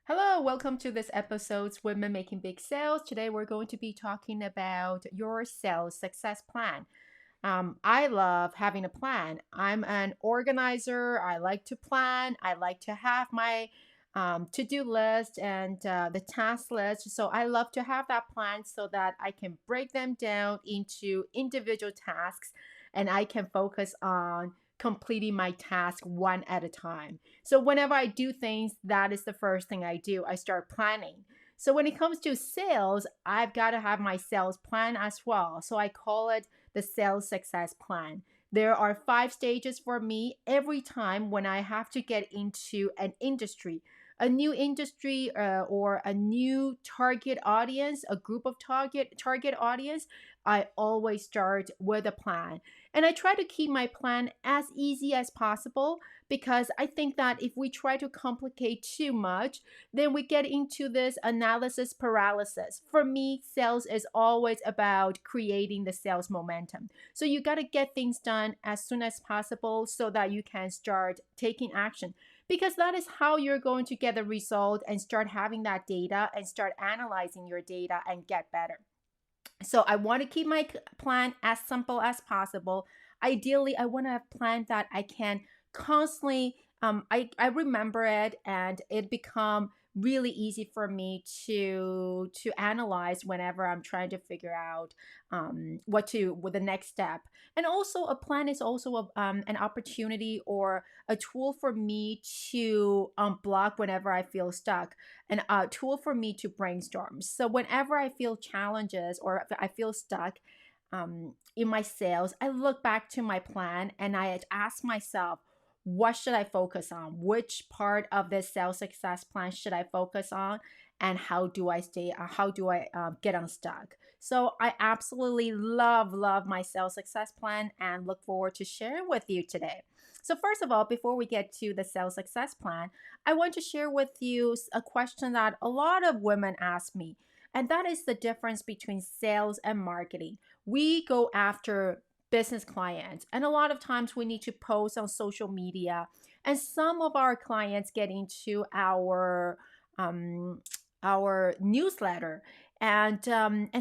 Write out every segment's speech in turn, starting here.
Hello, welcome to this episode's Women Making Big Sales. Today we're going to be talking about your sales success plan. I love having a plan. I'm an organizer. I like to plan. I like to have my to-do list and the task list. So I love to have that plan so that I can break them down into individual tasks and I can focus on completing my task one at a time. So whenever I do things, that is the first thing I do. I start planning. So when it comes to sales, I've got to have my sales plan as well. So I call it the sales success plan. There are 5 stages for me every time when I have to get into an industry, a new industry or a new target audience, a group of target audience. I always start with a plan. And I try to keep my plan as easy as possible because I think that if we try to complicate too much, then we get into this analysis paralysis. For me, sales is always about creating the sales momentum. So you got to get things done as soon as possible so that you can start taking action because that is how you're going to get the result and start having that data and start analyzing your data and get better. So I want to keep my plan as simple as possible. Ideally, I want to have plans that I can constantly I remember it and it become really easy for me to analyze whenever I'm trying to figure out what to with the next step. And also a plan is also an opportunity or a tool for me to unblock whenever I feel stuck, and a tool for me to brainstorm. So whenever I feel challenges or if I feel stuck in my sales, I look back to my plan and I ask myself, what should I focus on? Which part of this sales success plan should I focus on? And how do I stay? How do I get unstuck? So I absolutely love my sales success plan and look forward to sharing with you today. So first of all, before we get to the sales success plan, I want to share with you a question that a lot of women ask me, and that is the difference between sales and marketing. We go after business clients, and a lot of times we need to post on social media, and some of our clients get into our newsletter, and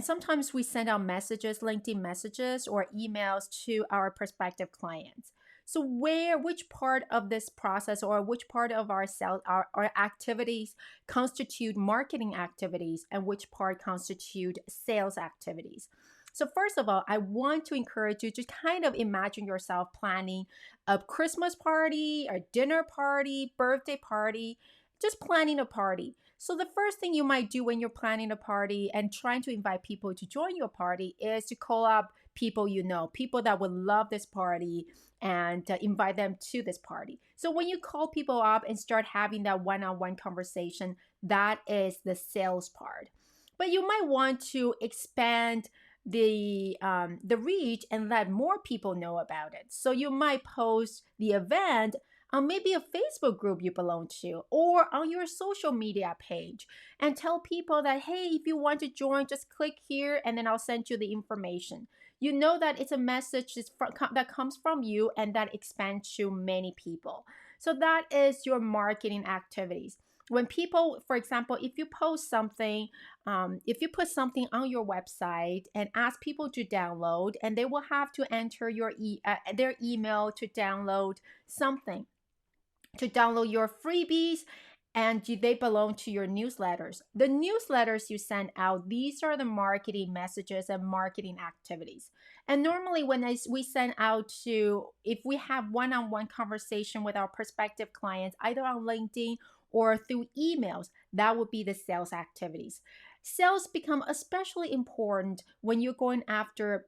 sometimes we send out messages, LinkedIn messages or emails to our prospective clients. So which part of this process or which part of our sales, our activities constitute marketing activities and which part constitute sales activities? So first of all, I want to encourage you to kind of imagine yourself planning a Christmas party, a dinner party, birthday party, just planning a party. So the first thing you might do when you're planning a party and trying to invite people to join your party is to call up people you know, people that would love this party, and invite them to this party. So when you call people up and start having that one-on-one conversation, that is the sales part. But you might want to expand the reach and let more people know about it. So you might post the event on maybe a Facebook group you belong to or on your social media page and tell people that, hey, if you want to join, just click here and then I'll send you the information. You know that it's a message that comes from you and that expands to many people. So that is your marketing activities. When people, for example, if you post something, if you put something on your website and ask people to download, and they will have to enter their email to download something, to download your freebies, and they belong to your newsletters. The newsletters you send out, these are the marketing messages and marketing activities. And normally when we send out to, if we have one-on-one conversation with our prospective clients, either on LinkedIn or through emails, that would be the sales activities. Sales become especially important when you're going after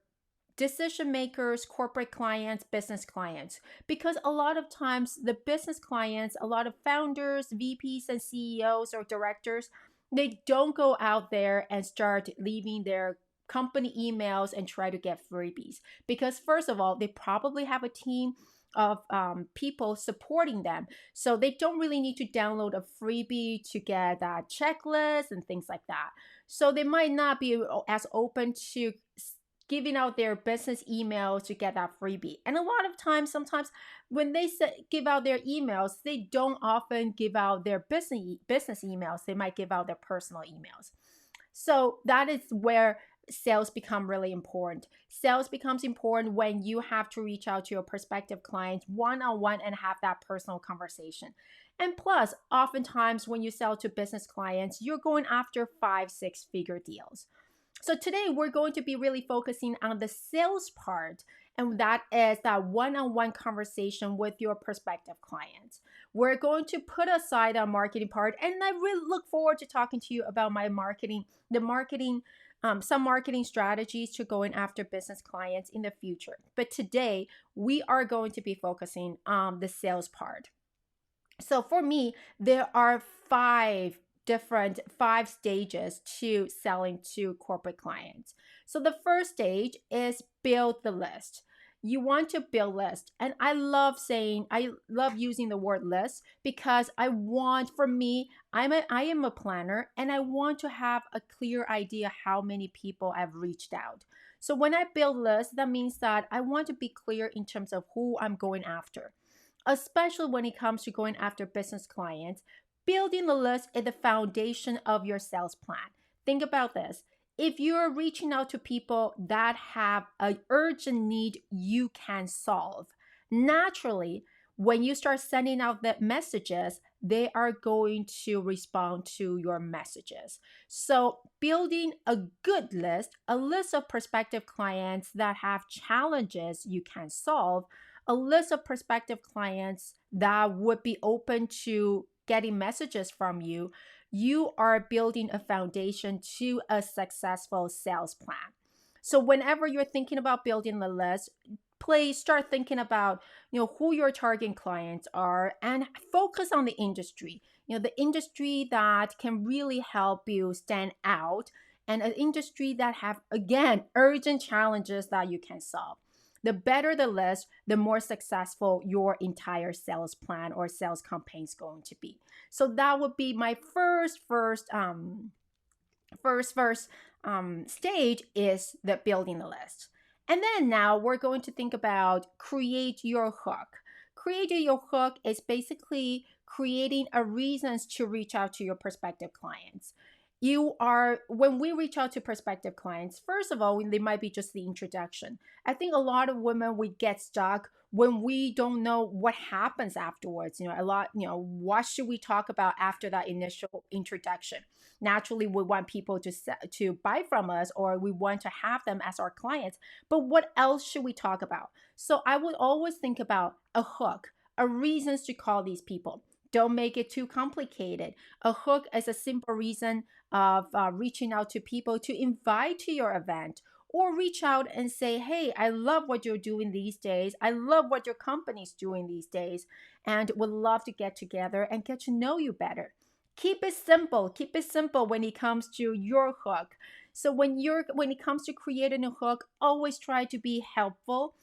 decision makers, corporate clients, business clients. Because a lot of times the business clients, a lot of founders, VPs, and CEOs or directors, they don't go out there and start leaving their company emails and try to get freebies. Because, first of all, they probably have a team of people supporting them. So they don't really need to download a freebie to get that checklist and things like that. So they might not be as open giving out their business emails to get that freebie. And a lot of times, sometimes when they give out their emails, they don't often give out their business emails. They might give out their personal emails. So that is where sales become really important. Sales becomes important when you have to reach out to your prospective clients one-on-one and have that personal conversation. And plus, oftentimes when you sell to business clients, you're going after 5-6 figure deals. So today we're going to be really focusing on the sales part, and that is that one-on-one conversation with your prospective clients. We're going to put aside our marketing part, and I really look forward to talking to you about my marketing, some marketing strategies to going after business clients in the future. But today we are going to be focusing on the sales part. So for me, there are five stages to selling to corporate clients. So the first stage is build the list. You want to build list. And I love using the word list because I am a planner and I want to have a clear idea how many people I've reached out. So when I build lists, that means that I want to be clear in terms of who I'm going after, especially when it comes to going after business clients. Building the list is the foundation of your sales plan. Think about this. If you're reaching out to people that have an urgent need you can solve, naturally, when you start sending out the messages, they are going to respond to your messages. So, building a good list, a list of prospective clients that have challenges you can solve, a list of prospective clients that would be open to getting messages from you, you are building a foundation to a successful sales plan. So whenever you're thinking about building the list, please start thinking about, who your target clients are and focus on the industry. The industry that can really help you stand out, and an industry that have, again, urgent challenges that you can solve. The better the list, the more successful your entire sales plan or sales campaign is going to be. So that would be my first stage, is the building the list. And then now we're going to think about create your hook. Creating your hook is basically creating a reasons to reach out to your prospective clients. When we reach out to prospective clients, first of all, they might be just the introduction. I think a lot of women, we get stuck when we don't know what happens afterwards. What should we talk about after that initial introduction? Naturally, we want people to buy from us, or we want to have them as our clients. But what else should we talk about? So I would always think about a hook, a reasons to call these people. Don't make it too complicated. A hook is a simple reason of reaching out to people to invite to your event, or reach out and say, hey, I love what you're doing these days. I love what your company's doing these days, and would love to get together and get to know you better. Keep it simple. Keep it simple when it comes to your hook. So when it comes to creating a hook, always try to be helpful.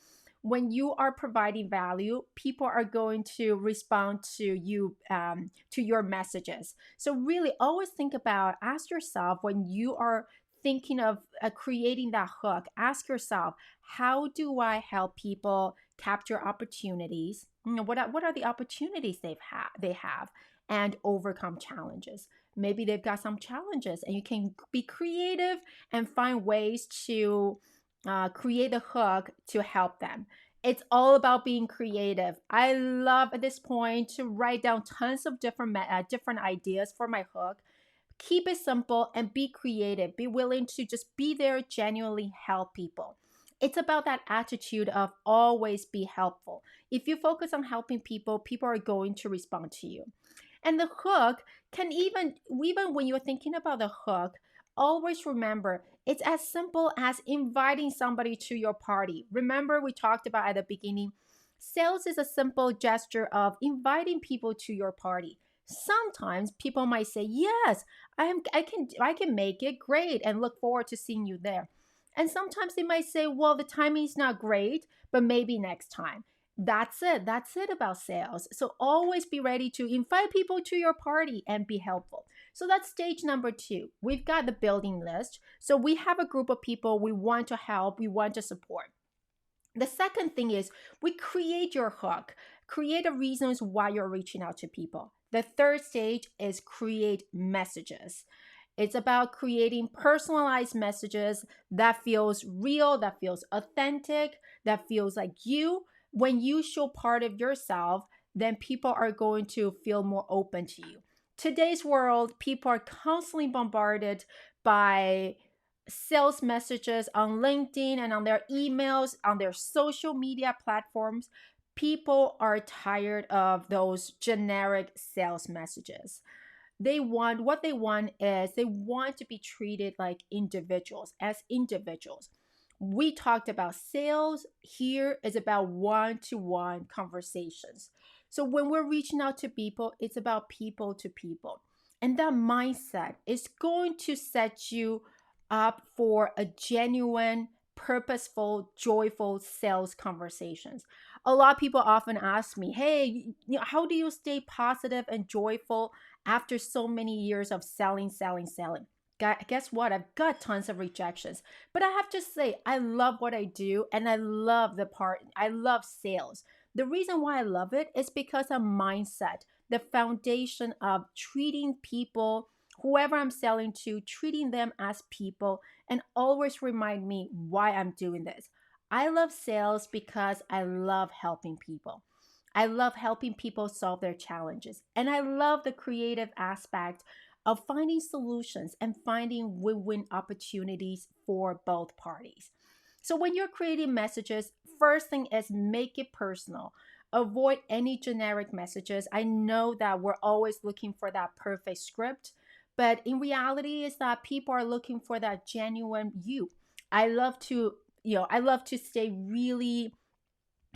When you are providing value, people are going to respond to you, to your messages. So really always ask yourself, when you are thinking of creating that hook, ask yourself, how do I help people capture opportunities? What are the opportunities they have, and overcome challenges? Maybe they've got some challenges, and you can be creative and find ways to create a hook to help them. It's all about being creative. I love at this point to write down tons of different ideas for my hook. Keep it simple and be creative. Be willing to just be there, genuinely help people. It's about that attitude of always be helpful. If you focus on helping people, people are going to respond to you. And the hook can even when you're thinking about the hook, always remember it's as simple as inviting somebody to your party. Remember, we talked about at the beginning, sales is a simple gesture of inviting people to your party. Sometimes people might say, yes, I can make it, great, and look forward to seeing you there. And sometimes they might say, well, the timing is not great, but maybe next time. That's it. That's it about sales. So always be ready to invite people to your party and be helpful. So that's stage number two. We've got the building list. So we have a group of people we want to help, we want to support. The second thing is we create your hook, create the reasons why you're reaching out to people. The third stage is create messages. It's about creating personalized messages that feels real, that feels authentic, that feels like you. When you show part of yourself, then people are going to feel more open to you. Today's world, people are constantly bombarded by sales messages on LinkedIn and on their emails, on their social media platforms. People are tired of those generic sales messages. What they want is they want to be treated like individuals, as individuals. We talked about sales. Here is about one-to-one conversations. So when we're reaching out to people, it's about people to people. And that mindset is going to set you up for a genuine, purposeful, joyful sales conversations. A lot of people often ask me, hey, how do you stay positive and joyful after so many years of selling, selling, selling? Guess what? I've got tons of rejections. But I have to say, I love what I do and I love sales. The reason why I love it is because of mindset, the foundation of treating people, whoever I'm selling to, treating them as people, and always remind me why I'm doing this. I love sales because I love helping people. I love helping people solve their challenges. And I love the creative aspect of finding solutions and finding win win opportunities for both parties. So when you're creating messages, first thing is make it personal. Avoid any generic messages. I know that we're always looking for that perfect script, but in reality is that people are looking for that genuine you. I love to, I love to stay really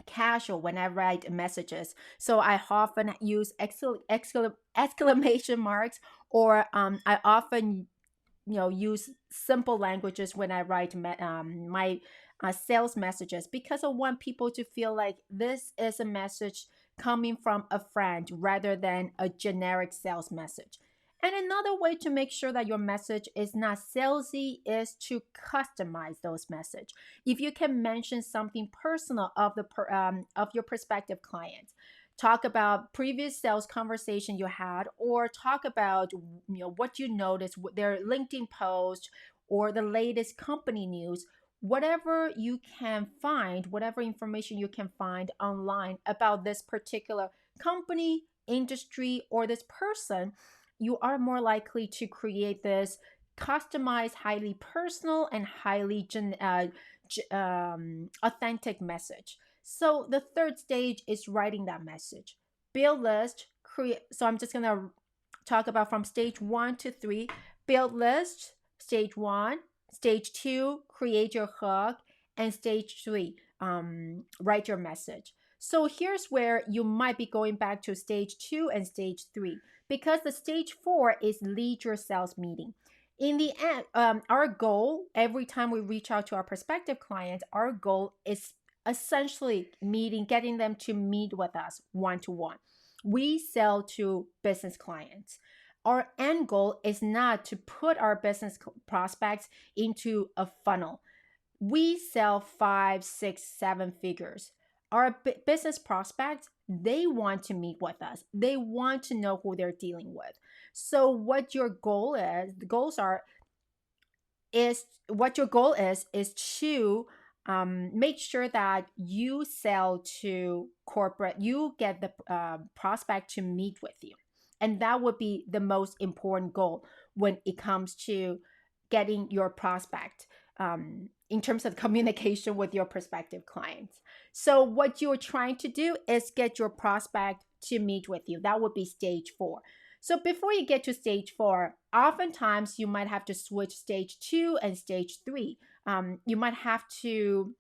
casual when I write messages. So I often use exclamation marks, or I often use simple languages when I write my sales messages, because I want people to feel like this is a message coming from a friend rather than a generic sales message. And another way to make sure that your message is not salesy is to customize those message. If you can mention something personal of your prospective client, talk about previous sales conversation you had, or talk about what you noticed, their LinkedIn post, or the latest company news. Whatever you can find, whatever information you can find online about this particular company, industry, or this person, you are more likely to create this customized, highly personal, and highly authentic message. So the third stage is writing that message. Build list, create. So I'm just gonna talk about from stage 1 to 3. Build list, stage 1. Stage 2, create your hook. And stage 3, write your message. So here's where you might be going back to stage 2 and stage 3, because the stage 4 is lead your sales meeting. In the end, our goal every time we reach out to our prospective clients, our goal is essentially getting them to meet with us one to one. We sell to business clients. Our end goal is not to put our business prospects into a funnel. We sell 5, 6, 7 figures. Our business prospects, they want to meet with us. They want to know who they're dealing with. So what your goal is, the goals are, is what your goal is to make sure that you sell to corporate, you get the prospect to meet with you. And that would be the most important goal when it comes to getting your prospect, in terms of communication with your prospective clients. So what you're trying to do is get your prospect to meet with you. That would be stage 4. So before you get to stage 4, oftentimes you might have to switch stage 2 and stage 3. You might have to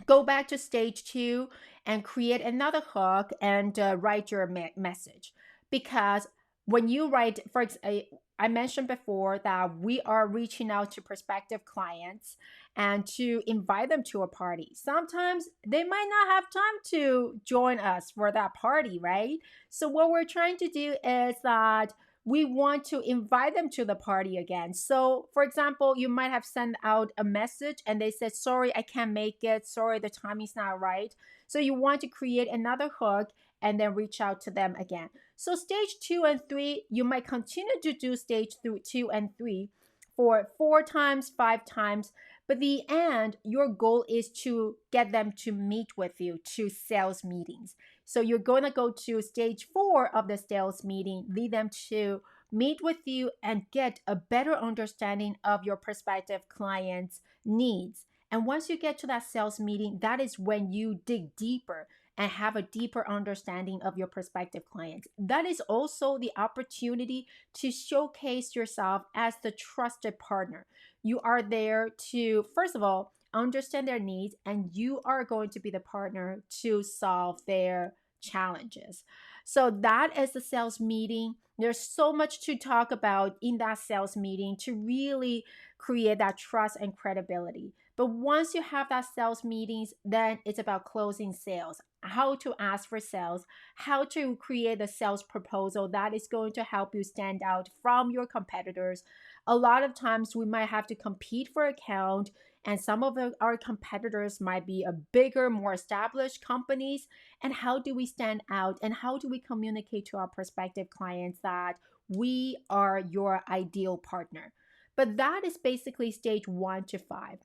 go back to stage 2 and create another hook and write your message. Because when you write, for example, I mentioned before that we are reaching out to prospective clients and to invite them to a party. Sometimes they might not have time to join us for that party, right? So what we're trying to do is that we want to invite them to the party again. So, for example, you might have sent out a message and they said, sorry, I can't make it. Sorry, the timing's not right. So, you want to create another hook and then reach out to them again. So, stage 2 and 3, you might continue to do stage 2 and 3 for 4 times, 5 times. But the end, your goal is to get them to meet with you to sales meetings. So you're going to go to stage 4 of the sales meeting, lead them to meet with you and get a better understanding of your prospective client's needs. And once you get to that sales meeting, that is when you dig deeper and have a deeper understanding of your prospective clients. That is also the opportunity to showcase yourself as the trusted partner. You are there to, first of all, understand their needs, and you are going to be the partner to solve their challenges. So that is the sales meeting. There's so much to talk about in that sales meeting to really create that trust and credibility. But once you have that sales meetings, then it's about closing sales, how to ask for sales, how to create a sales proposal that is going to help you stand out from your competitors. A lot of times we might have to compete for account, and some of our competitors might be a bigger, more established companies. And how do we stand out, and how do we communicate to our prospective clients that we are your ideal partner? But that is basically stage 1 to 5.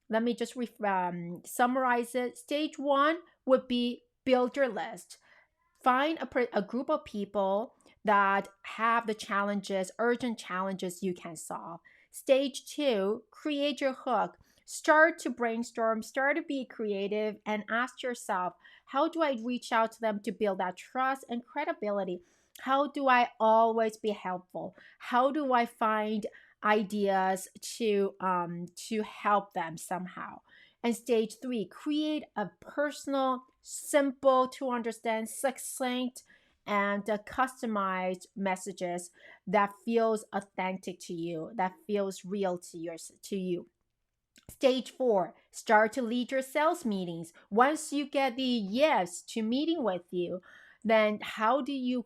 Let me just summarize it. Stage 1 would be build your list. Find a group of people that have the challenges, urgent challenges you can solve. Stage 2, create your hook. Start to brainstorm, start to be creative, and ask yourself, how do I reach out to them to build that trust and credibility? How do I always be helpful? How do I find ideas to help them somehow? And stage 3, create a personal, simple to understand, succinct, and customized messages that feels authentic to you, that feels real to you. Stage 4, start to lead your sales meetings. Once you get the yes to meeting with you, then how do you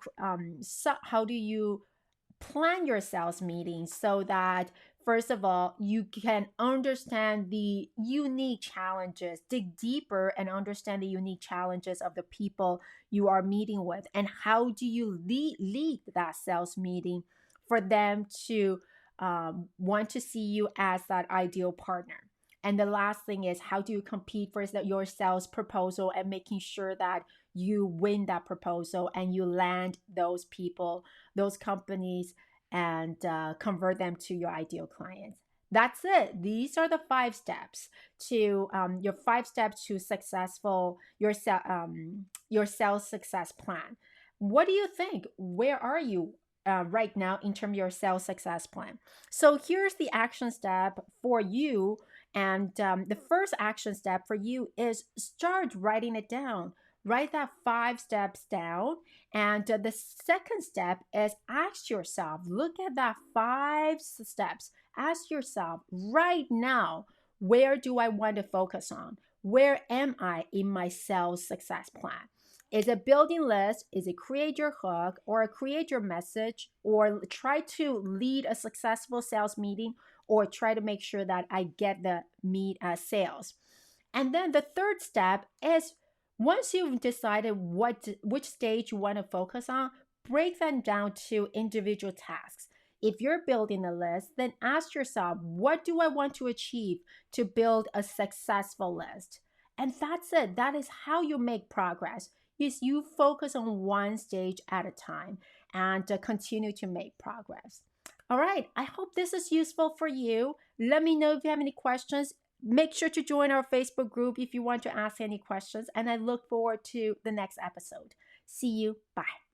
plan your sales meetings so that, first of all, you can understand the unique challenges, dig deeper and understand the unique challenges of the people you are meeting with, and how do you lead that sales meeting for them to want to see you as that ideal partner. And the last thing is, how do you compete for your sales proposal and making sure that you win that proposal and you land those people, those companies, and convert them to your ideal clients. That's it. These are the 5 steps to your 5 steps to successful your sales success plan. What do you think? Where are you right now in terms of your sales success plan? So here's the action step for you. And the first action step for you is start writing it down. Write that 5 steps down. And the second step is ask yourself, look at that 5 steps. Ask yourself right now, where do I want to focus on? Where am I in my sales success plan? Is it building list? Is it create your hook or create your message or try to lead a successful sales meeting or try to make sure that I get the sales? And then the third step is, once you've decided which stage you want to focus on, break them down to individual tasks. If you're building a list, then ask yourself, what do I want to achieve to build a successful list? And that's it. That is how you make progress. Is you focus on one stage at a time and continue to make progress. All right, I hope this is useful for you. Let me know if you have any questions. Make sure to join our Facebook group if you want to ask any questions, and I look forward to the next episode. See you. Bye.